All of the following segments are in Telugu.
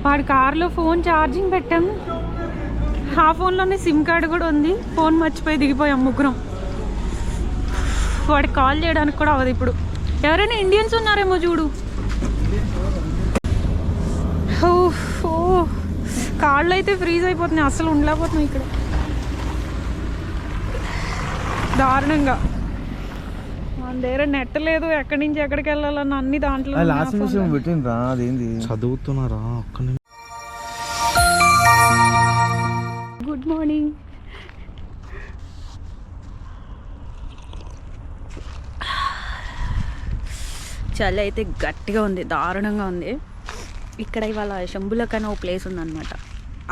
వాడి కార్లో ఫోన్ ఛార్జింగ్ పెట్టాం. ఆ ఫోన్లోనే సిమ్ కార్డు కూడా ఉంది. ఫోన్ మర్చిపోయి దిగిపోయాం ముగ్గురం. వాడికి కాల్ చేయడానికి కూడా అవ్వదు ఇప్పుడు. ఎవరైనా ఇండియన్స్ ఉన్నారేమో చూడు. కాళ్ళు అయితే ఫ్రీజ్ అయిపోతున్నాయి, అసలు ఉండలేకపోతున్నాయి ఇక్కడ దారుణంగా. మన దగ్గర నెట్ లేదు, ఎక్కడి నుంచి ఎక్కడికి వెళ్ళాలన్న అన్ని దాంట్లో. చదువుతున్నారా? Good morning. చలి అయితే గట్టిగా ఉంది, దారుణంగా ఉంది. ఇక్కడ ఇవాళ శంభులక్ అనే ఓ ప్లేస్ ఉందన్నమాట.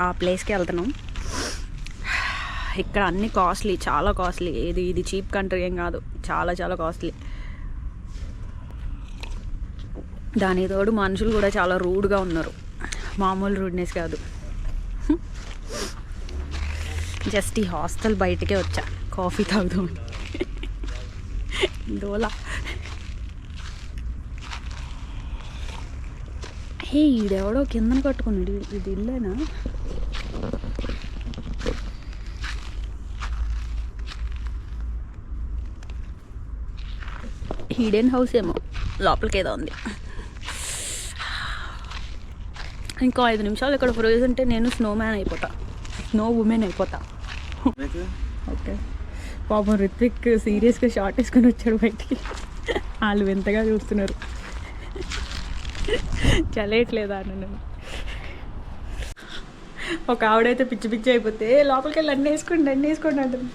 ఆ ప్లేస్కి వెళ్తున్నాం. ఇక్కడ అన్ని కాస్ట్లీ, చాలా కాస్ట్లీ. ఇది చీప్ కంట్రీ ఏం కాదు, చాలా చాలా కాస్ట్లీ. దాని తోడు మనుషులు కూడా చాలా రూడ్గా ఉన్నారు, మామూలు రూడ్నెస్ కాదు. జస్ట్ ఈ హాస్టల్ బయటకే వచ్చా కాఫీ తాగుదామని. డోలా హే, ఈడెవడో కిందన కట్టుకున్నాడు. ఇది ఇల్లేనా? హిడెన్ హౌస్ ఏమో, లోపలికి ఏదో ఉంది. ఇంకో 5 నిమిషాలు ఇక్కడ ఫ్రోజ్ ఉంటే నేను స్నోమ్యాన్ అయిపోతా, స్నో ఉమెన్ అయిపోతా. ఓకే. పాపం రిత్విక్ సీరియస్గా షార్ట్ వేసుకొని వచ్చాడు బయటికి. వాళ్ళు వింతగా చూస్తున్నారు. చలేయట్లేదా నన్ను. ఒక ఆవిడైతే పిచ్చి పిచ్చి అయిపోతే లోపలికి వెళ్ళి అన్నీ వేసుకోండి అంటుంది.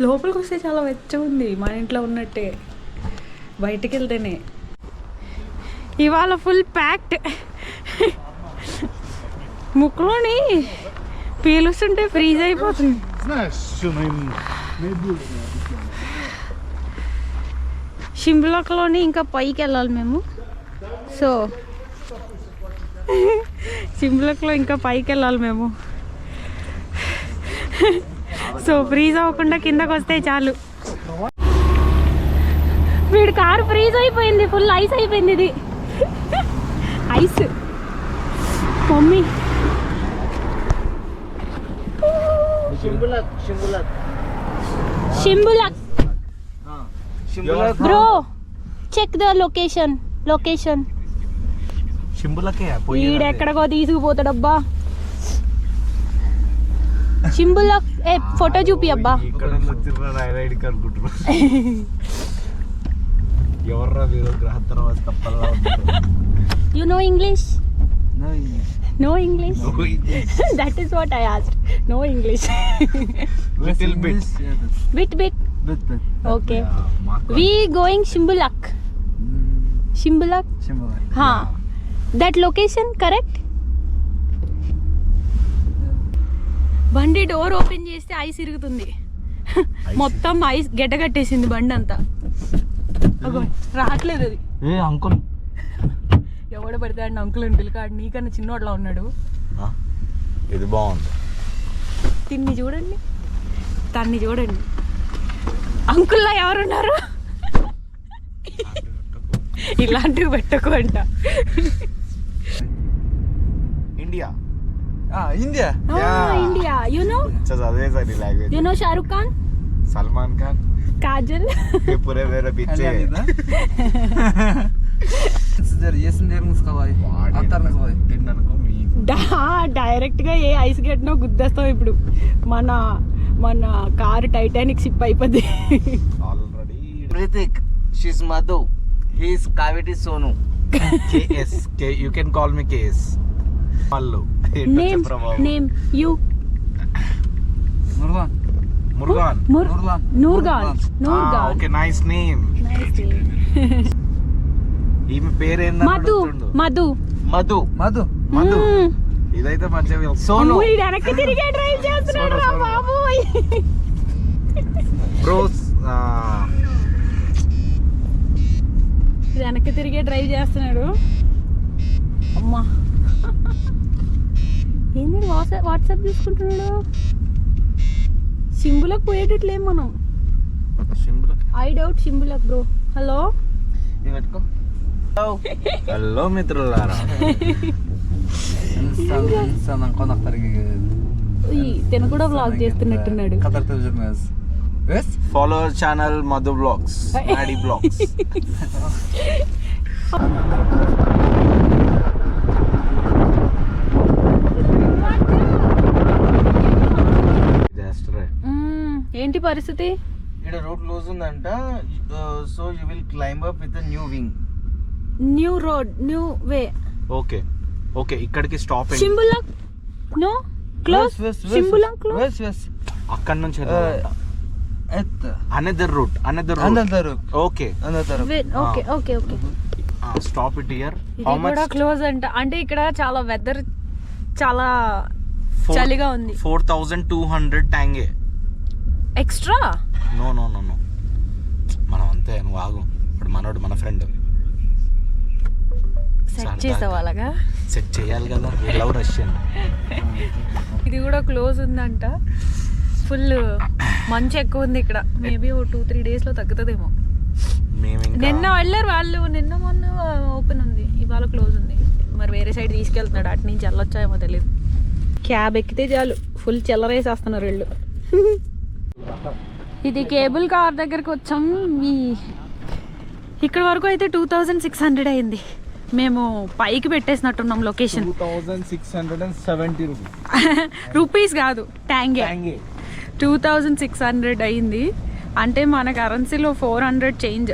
లోపలికి వస్తే చాలా వెచ్చగా ఉంది, మన ఇంట్లో ఉన్నట్టే. బయటికి వెళ్తేనే ఇవాళ ఫుల్ ప్యాక్డ్. ముక్కులోని పీలుస్తుంటే ఫ్రీజ్ అయిపోతుంది. షింబులక్లోని ఇంకా పైకి వెళ్ళాలి మేము. సో షింబులక్లో ఇంకా పైకి వెళ్ళాలి మేము. సో ఫ్రీజ్ అవ్వకుండా కిందకు వస్తే చాలు. వీడి కారు ఫ్రీజ్ అయిపోయింది, ఫుల్ ఐస్ అయిపోయింది. ఇది ice. Mummy Shymbulak bro, check the location. ఈడెక్కడికో తీసుకుపోతాడబ్బా. షింబులక్. ఏ ఫోటో చూపి అబ్బా. You know English? No English? That is what I asked. No English. Little bit. Bit. Okay. We going Shimbulak. Shimbulak? Ha. That location correct? బండి డోర్ ఓపెన్ చేస్తే ఐస్ ఇరుగుతుంది. మొత్తం ఐస్ గడ్డగట్టేసింది బండి అంతా. రావట్లేదు అది. అంకుల్ ఎవడ పడితే అండి అంకుల్ అని పిల్లకాడు, నీకన్నా చిన్నోట్లా ఉన్నాడు. ఇది బాగుంది. తిన్ని చూడండి, తన్ని చూడండి. అంకుల్లా ఎవరున్నారు? ఇలాంటివి పెట్టకు అంట. India. You know Shahrukh Khan? Salman Khan. Kajal. पूरे मेरे पीछे. డైరెక్ట్ గా ఏ ఐస్ గెట్నో గుద్దేస్తాం ఇప్పుడు. మన కారు టైటానిక్ షిప్ అయిపోద్ది. Already Ritik, she's Madhu. He's Kaviti Sonu. KS. You can call me KS. Mallu. Name you. Murgan. Nurgan. Okay, nice name. ఈమె పేరు మధు. ఇదైతే మంచిగా సోను. వెనక్కి తిరిగే డ్రైవ్ చేస్తున్నాడు రా బాబోయ్. బ్రోస్ వెనక్కి తిరిగే డ్రైవ్ చేస్తున్నాడు. అమ్మా ఏంటి వాట్సాప్ చూసుకుంటున్నాడు. షింబులకు పోయేటట్లేం మనం. I doubt Shymbulak bro. Hello, పెట్టుకో. హలో మిత్రులారా. తిన కూడా వ్లాగ్ చేస్తున్నట్టున్నాడు. Follow our channel Madhu blogs, Maddy blogs. ఏంటి పరిస్థితి? ఇక్కడ రోడ్ క్లోజ్ ఉందంట, so you will climb up with new wing. New road, new way. Okay okay, ఇక్కడికి stop. Shymbulak no close. Shymbulak close. అక్కడ నుంచి another route. Okay okay okay okay. Stop it here. ఇది కూడా క్లోజ్ అంట. అంటే ఇక్కడ చాలా వెదర్ చాలా చలిగా ఉంది. 4200 tenge extra. No no no no, మనం అంతే. నువ్వు ఆగు, ఇప్పుడు మనోడు మన ఫ్రెండ్ సెట్ చేసావు అలాగా. సెట్ చేయాలి కదా, లవ్ రష్యన్. ఇది కూడా క్లోజ్ ఉందంట. ఫుల్ మంచు ఎక్కువ ఉంది ఇక్కడ. మేబీ ఓ 2-3 డేస్లో తగ్గుతుందేమో. నిన్న వెళ్ళారు వాళ్ళు, నిన్న మొన్న ఓపెన్ ఉంది, ఇవాళ క్లోజ్ ఉంది. మరి వేరే సైడ్ తీసుకెళ్తున్నాడు, అటు నుంచి వెళ్ళొచ్చాయేమో తెలియదు. క్యాబ్ ఎక్కితే చాలు ఫుల్ చెల్లరేసేస్తున్నారు వీళ్ళు. ఇది కేబుల్ కార్ దగ్గరకు వచ్చాం. ఇక్కడ వరకు అయితే 2600 అయింది. మేము పైకి పెట్టేసినట్టున్నాం లొకేషన్. 2670 రూపీస్ కాదు, ట్యాంగే. 2600 అయింది. అంటే మన కరెన్సీలో 400 చేంజ్,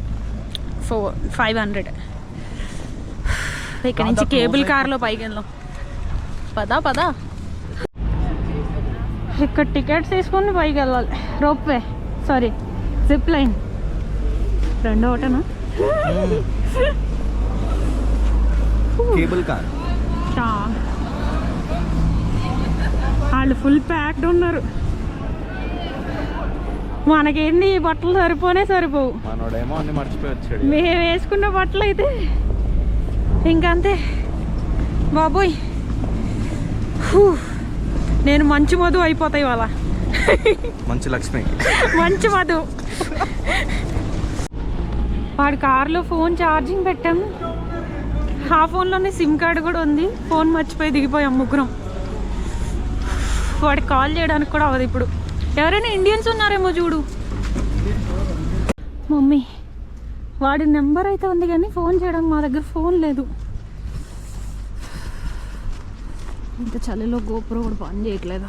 500. ఇక్కడ నుంచి కేబుల్ కార్లో పైకి వెళ్ళాం. పదా ఇక్కడ టికెట్స్ తీసుకొని పైకి వెళ్ళాలి. Ropeway, sorry zip line. రెండో ఒకటేనా? Cable car. వాళ్ళు ఫుల్ ప్యాక్డ్ ఉన్నారు. మనకేంది ఈ బట్టలు సరిపోవు. మనోడేమో అన్ని మర్చిపోయి వచ్చాడు. మేము వేసుకున్న బట్టలు అయితే ఇంకంతే బాబోయ్. నేను మంచి మధు అయిపోతాయి వాళ్ళ. మంచి లక్ష్మి, మంచి మధు. వాడి కార్లో ఫోన్ ఛార్జింగ్ పెట్టాం. ఆ ఫోన్లోనే సిమ్ కార్డు కూడా ఉంది. ఫోన్ మర్చిపోయి దిగిపోయాం ముగ్గురం. వాడికి కాల్ చేయడానికి కూడా అవ్వదు ఇప్పుడు. ఎవరైనా ఇండియన్స్ ఉన్నారేమో చూడు. మమ్మీ, వాడి నెంబర్ అయితే ఉంది కానీ ఫోన్ చేయడానికి మా దగ్గర ఫోన్ లేదు. ఇంత చలిలో గోపురం కూడా పని చేయట్లేదు.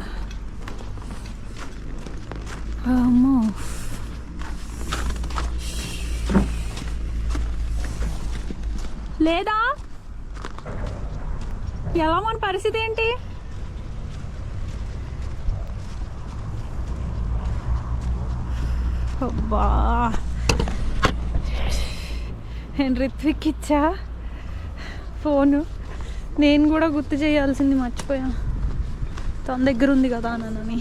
అమ్మో, లేదా ఎలా మన పరిస్థితి ఏంటి? అబ్బా, నేను రిత్విక్ ఇచ్చా ఫోను. నేను కూడా గుర్తు చేయాల్సింది మర్చిపోయా. తన దగ్గర ఉంది కదా అని.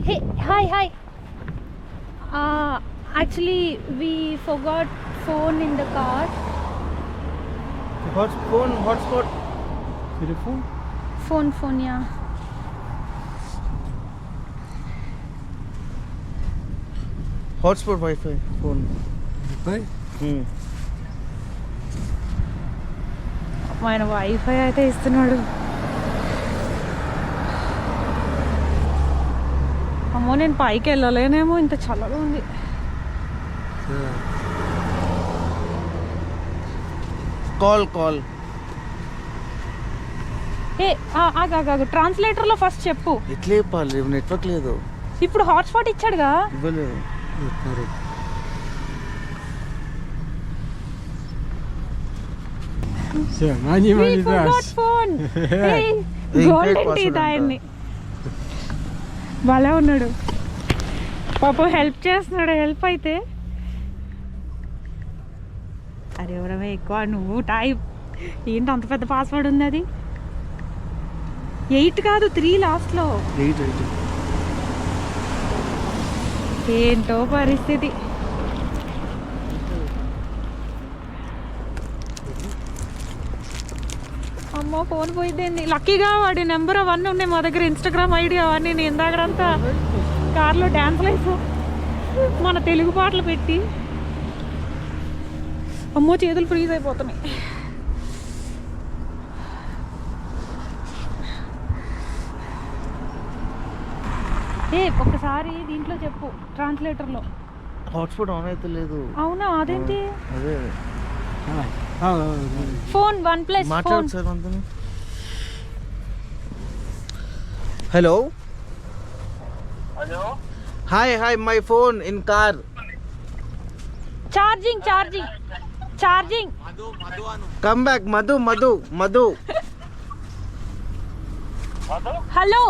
Hey hi hi. Actually we forgot phone in the car. Hotspot. Phone, yeah. Hotspot Wi-Fi phone. ఆయన వైఫై అయితే ఇస్తున్నాడు. అమ్మో, నేను పైకి వెళ్ళలేనేమో, ఇంత చల్లగా ఉంది. కాల్. ఏ ఆగాగు, ట్రాన్స్లేటర్లో ఫస్ట్ చెప్పు. ఎట్లా చెప్పాలి? నెట్వర్క్ లేదు. ఇప్పుడు హాట్స్పాట్ ఇచ్చాడుగా. ఇవ్వలేదు. గోల్డెన్ టీత్ ఆయన్ని. భలే ఉన్నాడు పాపం, హెల్ప్ చేస్తున్నాడు. హెల్ప్ అయితే అరే ఎవరమే ఎక్కువ, నువ్వు టైప్ ఏంటి అంత పెద్ద పాస్వర్డ్ ఉంది? అది 8 కాదు 3 లాస్ట్లో. 8 ఏంటో పరిస్థితి. అమ్మో, ఫోన్ పోయింది. లక్కీగా వాడి నెంబర్ అవన్నీ ఉన్నాయి మా దగ్గర, ఇన్స్టాగ్రామ్ ఐడి అవన్నీ. నేను ఇందాకడంతా కార్లో డ్యాన్స్లు వేసాం మన తెలుగు పాటలు పెట్టి. అమ్మో చేతులు ఫ్రీజ్ అయిపోతున్నాయి. ఒక్కసారి దీంట్లో చెప్పు ట్రాన్స్లేటర్లో. హాట్స్పాట్ ఆన్ అయితే లేదు. అవునా, అదేంటి? అదే ఫోన్ OnePlus మాట్లాడు సార్ అంతా. Hello hi my phone in car. Charging come back Madhu. Hello,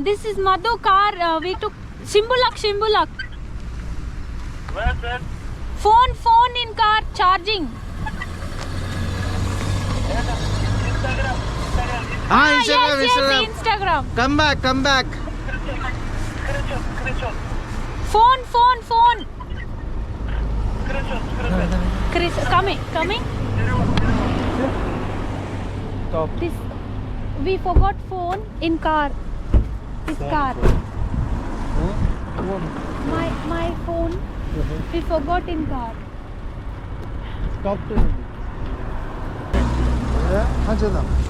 this is Madhu car. We to Shimbulak. Phone in car charging. Instagram. Come back. Phone. Chris, coming. Stop. This, we forgot phone in car. This car. My phone. We forgot in car. Stop.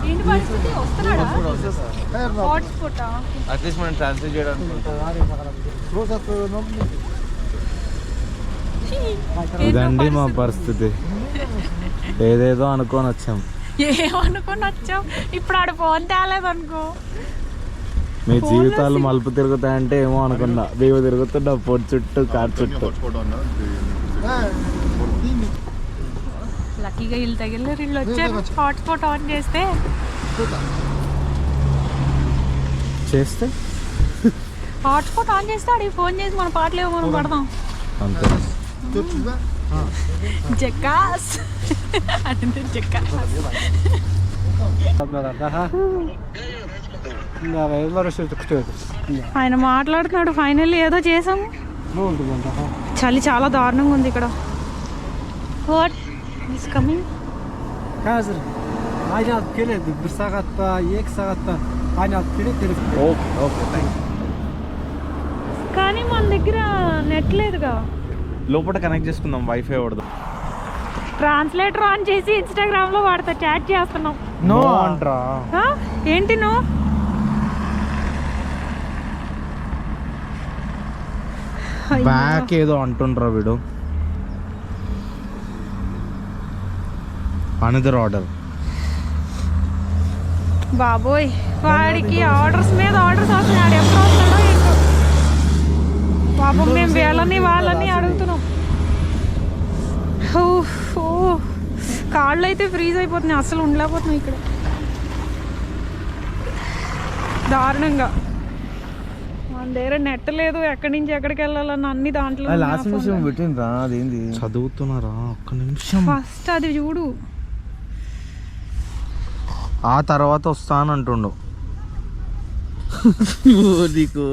ఏంటి పరిస్థితి? వస్తున్నాడా? హాట్స్పాట్. అట్లీస్ట్ మనం ట్రాన్స్లేట్ చేయడానికి ఇదండి మా పరిస్థితి. ఏదేదో అనుకొని వచ్చాం. ఏమనుకొని వచ్చావు? ఇప్పుడు ఆడ ఫోన్ తేలేదనుకో. మీ జీవితాలు మలుపు తిరుగుతాయంటే ఏమో అనుకున్నా. మేము తిరుగుతున్నా పొడి చుట్టూ, కార్ చుట్టూ. లక్కీగా వీళ్ళు తగిలినారు. వీళ్ళు వచ్చారు. హాట్స్పాట్ ఆన్ చేస్తే హాట్స్పాట్ ఆన్ చేస్తే అడిగి ఫోన్ చేసి మన పాటలు మనం పడదాం అంతే. జకాస్ అంటే జకాస్. ఆయన మాట్లాడుతున్నాడు. ఫైనల్లీ ఏదో చేసాము. చలి చాలా దారుణంగా ఉంది ఇక్కడ. What is coming? కానీ మన దగ్గర నెట్ లేదుగా. లోపల కనెక్ట్ చేసుకుందాం, వైఫై వాడదాం. ట్రాన్స్లేటర్ ఆన్ చేసి ఇన్స్టాగ్రామ్ లో వాడితే చాట్ చేస్తున్నాం. నో అంట్రా. ఏంటి నో? బ్యాక్ ఏదో అంటుండ్రా వీడు. Another order. బాబోయ్, వాడికి ఆర్డర్స్ మీద ఆర్డర్స్ వస్తున్నాడు. ఎప్పుడు వస్తాడో ఏంటో పాపం. మేము వాళ్ళని అడుగుతున్నాం. కాళ్ళు అయితే ఫ్రీజ్ అయిపోతున్నాయి. అసలు ఉండలేకపోతున్నాయి ఇక్కడ దారుణంగా. మన దగ్గర నెట్ లేదు. ఎక్కడి నుంచి ఎక్కడికి వెళ్ళాలన్న అన్ని దాంట్లో. చదువుతున్నారా? ఒక్క నిమిషం. ఫస్ట్ అది చూడు. ఆ తర్వాత వస్తానంటుండు. నీకు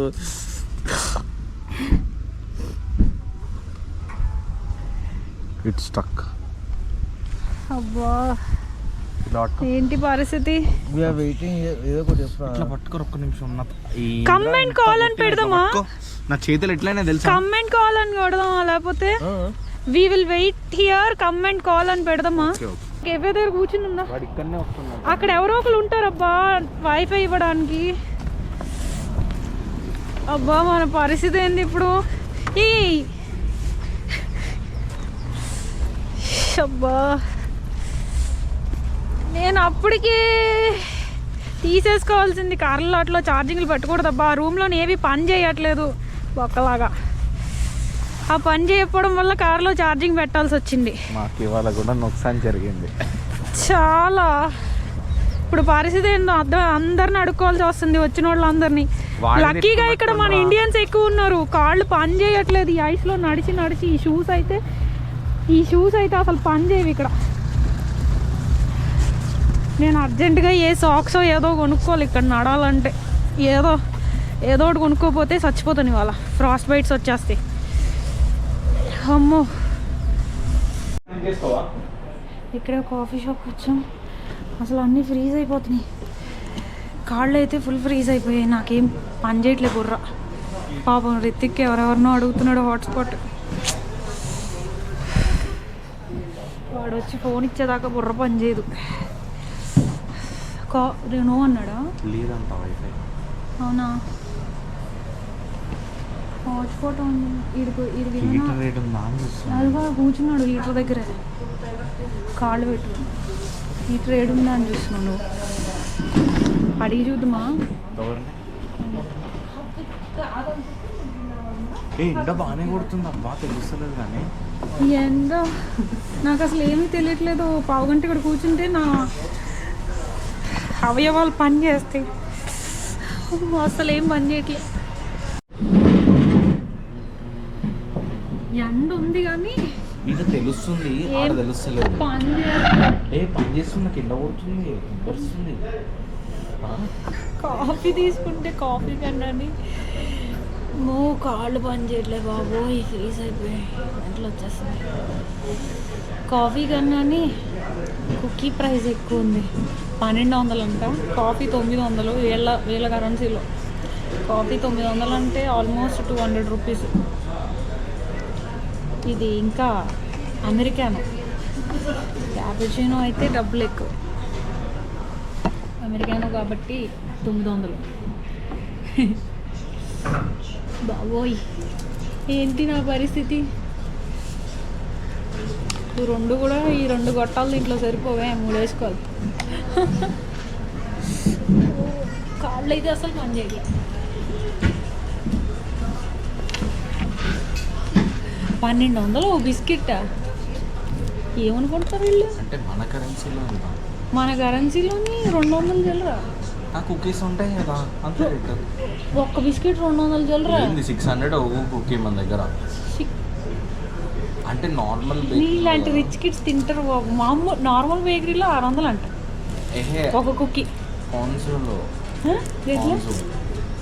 ఇట్స్ స్టక్. అబ్బా, ఏంటి పరిస్థితి? ఇట్లా పట్టుకోరు ఒక్క నిమిషం. కమ్ అండ్ కాల్ అని పెడదామా? నా చేతులు ఎట్లయినా తెలుసా? కమ్ అండ్ కాల్ అని కొడదామా? లేకపోతే we will wait here, come and call అని పెడదామా? కేఫే దగ్గర కూర్చుందా? అక్కడ ఎవరో ఒకరు ఉంటారబ్బా వైఫై ఇవ్వడానికి. అబ్బా, మన పరిస్థితి ఏంది ఇప్పుడు? అబ్బా, నేను అప్పటికే తీసేసుకోవాల్సింది. కార్లో అట్లా ఛార్జింగ్లు పెట్టకూడదబ్బా. ఆ రూమ్లో ఏవి పని చేయట్లేదు ఒక్కలాగా. ఆ పని చేయకపోవడం వల్ల కార్లో ఛార్జింగ్ పెట్టాల్సి వచ్చింది. మాకు ఇవాళ కూడా నొక్సాన్ జరిగింది చాలా. ఇప్పుడు పరిస్థితి ఏందో అందరిని అడుక్కోవాల్సి వస్తుంది, వచ్చిన వాళ్ళందరినీ. లక్కీగా ఇక్కడ మన ఇండియన్స్ ఎక్కువ ఉన్నారు. కాళ్ళు పని చేయట్లేదు. ఈ ఐస్లో నడిచి ఈ షూస్ అయితే అసలు పని చేయవు ఇక్కడ. నేను అర్జెంటుగా ఏ సాక్స్ ఏదో కొనుక్కోవాలి ఇక్కడ నడాలంటే. ఏదో ఒకటి కొనుక్కోపోతే చచ్చిపోతాను ఇవాళ. ఫ్రాస్ట్ బైట్స్ వచ్చేస్తాయి. అమ్మో, ఇక్కడే కాఫీ షాప్ వచ్చాం. అసలు అన్నీ ఫ్రీజ్ అయిపోతున్నాయి. కాళ్ళు అయితే ఫుల్ ఫ్రీజ్ అయిపోయాయి. నాకేం పని చేయట్లేదు బుర్ర. పాపం రితిక్ ఎవరెవరినో అడుగుతున్నాడు హాట్స్పాట్. వచ్చి ఫోన్ ఇచ్చేదాకా బుర్ర పని చేయదు. నో అన్నాడా? లేదంట వైఫై. అవునా? హాట్స్పాట్ ఉంది. అదిగా కూర్చున్నాడు హీటర్ దగ్గర, కాళ్ళు పెట్టు. హీటర్ ఏడుందా అని చూస్తున్నాడు. అడిగి చూద్దామా? ఎండ బాగానే కొడుతుంది అబ్బా, తెలుస్తలేదు కానీ. ఎండ నాకు అసలు ఏమీ తెలియట్లేదు. పావుగంట ఇక్కడ కూర్చుంటే నా అవయవాలు పని చేస్తాయి, అసలు ఏం పని చేయట్లేదు. ఎండ ఉంది కానీ ఇంకా తెలుస్తుంది, తెలుస్తలేదు. పని చేస్తుంది, నాకు ఎండ కొడుతుంది, వస్తుంది. కాఫీ తీసుకుంటే కాఫీ కన్నా కాళ్ళు పని చేయట్లేదు బాబోయ్, ఫ్రీజ్ అయిపోయి ఇంట్లో వచ్చేస్తుంది. కాఫీ కన్నా కుకీ ప్రైస్ ఎక్కువ ఉంది, 1200 అంట. కాఫీ 900 వేల కరెన్సీలో. కాఫీ 900 అంటే ఆల్మోస్ట్ 200 రూపీస్. ఇది ఇంకా అమెరికానో. క్యాపుచినో అయితే డబ్బులు ఎక్కువ, అమెరికానో కాబట్టి 900. బాబోయ్ ఏంటి నా పరిస్థితి. ఈ రెండు గొట్టాలు దీంట్లో సరిపోవే, 3 వేసుకోవాలి. కాళ్ళు అయితే అసలు పని చేయట్లేదు. 1200 బిస్కెట్ ఏమనుకుంటారు వీళ్ళు? అంటే మన కరెన్సీలోని 200 చిల్లరా. కుకీస్ ఉంటాయి కదా, అంతే రేట్. ఒక్క బిస్కెట్ 200 చిల్లరా. 600 ఒక కుకీ మన దగ్గర. అంటే నార్మల్ ఇలాంటి రిచ్ కిడ్స్ తింటారు బాబు. మామూలు నార్మల్ బేకరీలో 600 అంట ఒక కుకీ.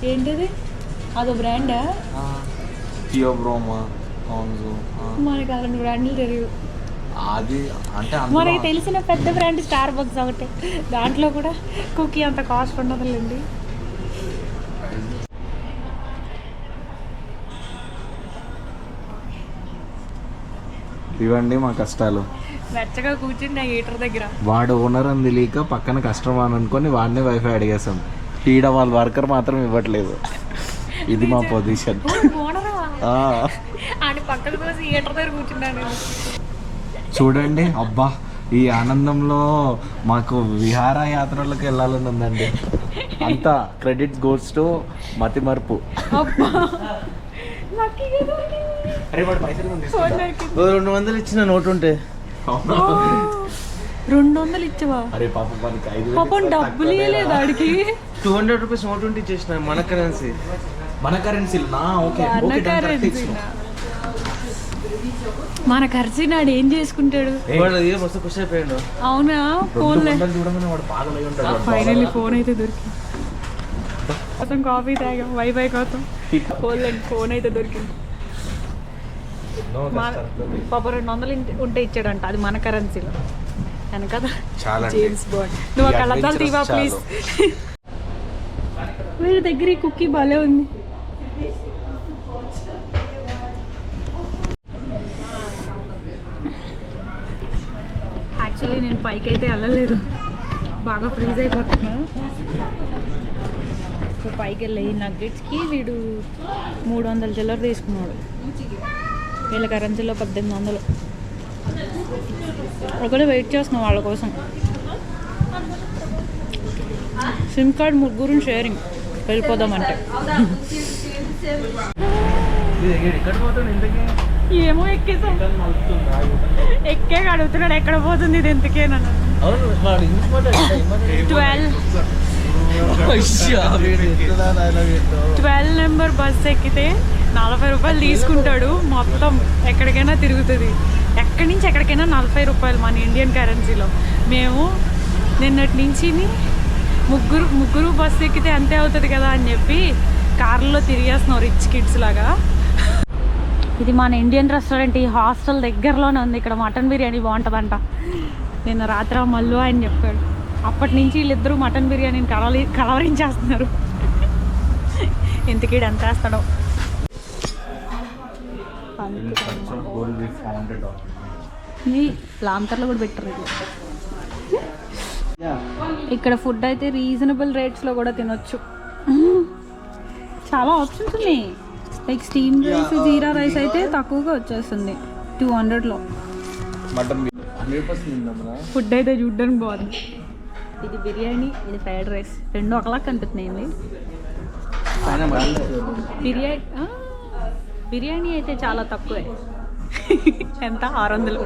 ఏంటిది? అదో బ్రాండా? థియోబ్రోమా. మనకి అలాంటి బ్రాండ్లు తెలియదు. అది అంటే మనకి తెలిసిన పెద్ద బ్రాండ్ స్టార్ బక్స్ ఒకటే, దాంట్లో కూడా కుకీ అంత కాస్ట్ ఉండదులేండి. ఇవ్వండి మా కష్టాలు. వెచ్చగా కూర్చుని హీటర్ దగ్గర వాడు ఓనర్ అని తెలియక పక్కన కస్టమర్ అనుకొని వాడిని వైఫై అడిగేసాం. ఈడ వాళ్ళ వర్కర్ మాత్రం ఇవ్వట్లేదు. ఇది మా పొజిషన్. పక్కన హీటర్ దగ్గర కూర్చున్నాను. చూడండి అబ్బా, ఈ ఆనందంలో మాకు విహారయాత్రలకు వెళ్ళాలని ఉందండి. అంతా క్రెడిట్స్ గోస్ టు మతిమరుపు. 200 ఇచ్చిన నోట్ ఉంటే 200 ఇచ్చవా? అరే పాపం డబ్బులు ఇవ్వలేదు ఆడికి. 200 రూపీస్ నోట్ ఉంటే ఇచ్చేసిన. మన కరెన్సీ మన కరెన్సీ నాడు ఏం చేసుకుంటాడు? అవునా? ఫైనల్లీ ఫోన్ అయితే దొరికింది. కోసం కాఫీ తాగాం వైఫై కోసం. ఫోన్ అయితే దొరికింది. పాప 200 ఉంటే ఇచ్చాడంట, అది మన కరెన్సీలో. కదా జేమ్స్ బాండ్. నువ్వు అక్కడ అద్దాలు తీవా ప్లీజ్. వీళ్ళ దగ్గర ఈ కుక్కీ భలే ఉంది. యాక్చువల్లీ నేను పైకి అయితే వెళ్ళలేదు, బాగా ఫ్రీజ్ అయిపోతున్నా. సో పైకి వెళ్ళి నగ్గెట్స్కి వీడు 300 చిల్లర తీసుకున్నాడు. వీళ్ళ కరెన్సీలో 1800. ఒకటే వెయిట్ చేస్తున్నాం వాళ్ళ కోసం. సిమ్ కార్డ్ ముగ్గురు షేరింగ్, వెళ్ళిపోదామంటే. ఏమో ఎక్కేసాం. ఎక్కే అడుగుతున్నాడు ఎక్కడ పోతుంది ఇది ఎంతకే నన్ను. 12 నెంబర్ బస్ ఎక్కితే 40 రూపాయలు తీసుకుంటాడు. మొత్తం ఎక్కడికైనా తిరుగుతుంది. ఎక్కడి నుంచి ఎక్కడికైనా 40 రూపాయలు మన ఇండియన్ కరెన్సీలో. మేము నిన్నటి నుంచి ముగ్గురు బస్సు ఎక్కితే అంతే అవుతుంది కదా అని చెప్పి కార్లో తిరిగేస్తున్నాం రిచ్ కిడ్స్ లాగా. ఇది మన ఇండియన్ రెస్టారెంట్, ఈ హాస్టల్ దగ్గరలోనే ఉంది. ఇక్కడ మటన్ బిర్యానీ బాగుంటుందంట. నిన్న రాత్రి మల్లు ఆయన చెప్పాడు. అప్పటి నుంచి వీళ్ళిద్దరూ మటన్ బిర్యానీని కలవరించేస్తున్నారు. ఇంతకీడు ఎంత వేస్తాడో. ఈ లాంతర్లో కూడా పెట్టరు ఇది. ఇక్కడ ఫుడ్ అయితే రీజనబుల్ రేట్స్లో కూడా తినొచ్చు. చాలా ఆప్షన్స్ ఉన్నాయి. లైక్ స్టీమ్ రైస్, జీరా రైస్ అయితే తక్కువగా వచ్చేస్తుంది 200లో. మటన్ ఫుడ్ అయితే చూడ్డానికి బాగుంది. ఇది బిర్యానీ, ఇది ఫ్రైడ్ రైస్, రెండు ఒకలా కనిపిస్తున్నాయండి. బిర్యానీ అయితే చాలా తక్కువే. ఎంత 600.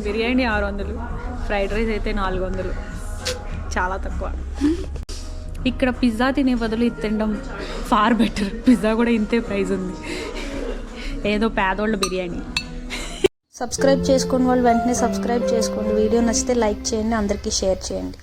బిర్యానీ 600, ఫ్రైడ్ రైస్ అయితే 400. చాలా తక్కువ. ఇక్కడ పిజ్జా తినే బదులు ఇది తినడం ఫార్ బెటర్. పిజ్జా కూడా ఇంతే ప్రైస్ ఉంది. ఏదో పేదోళ్ళ బిర్యానీ. సబ్స్క్రైబ్ చేసుకుని వాళ్ళు వెంటనే సబ్స్క్రైబ్ చేసుకోండి. వీడియో నచ్చితే లైక్ చేయండి, అందరికీ షేర్ చేయండి.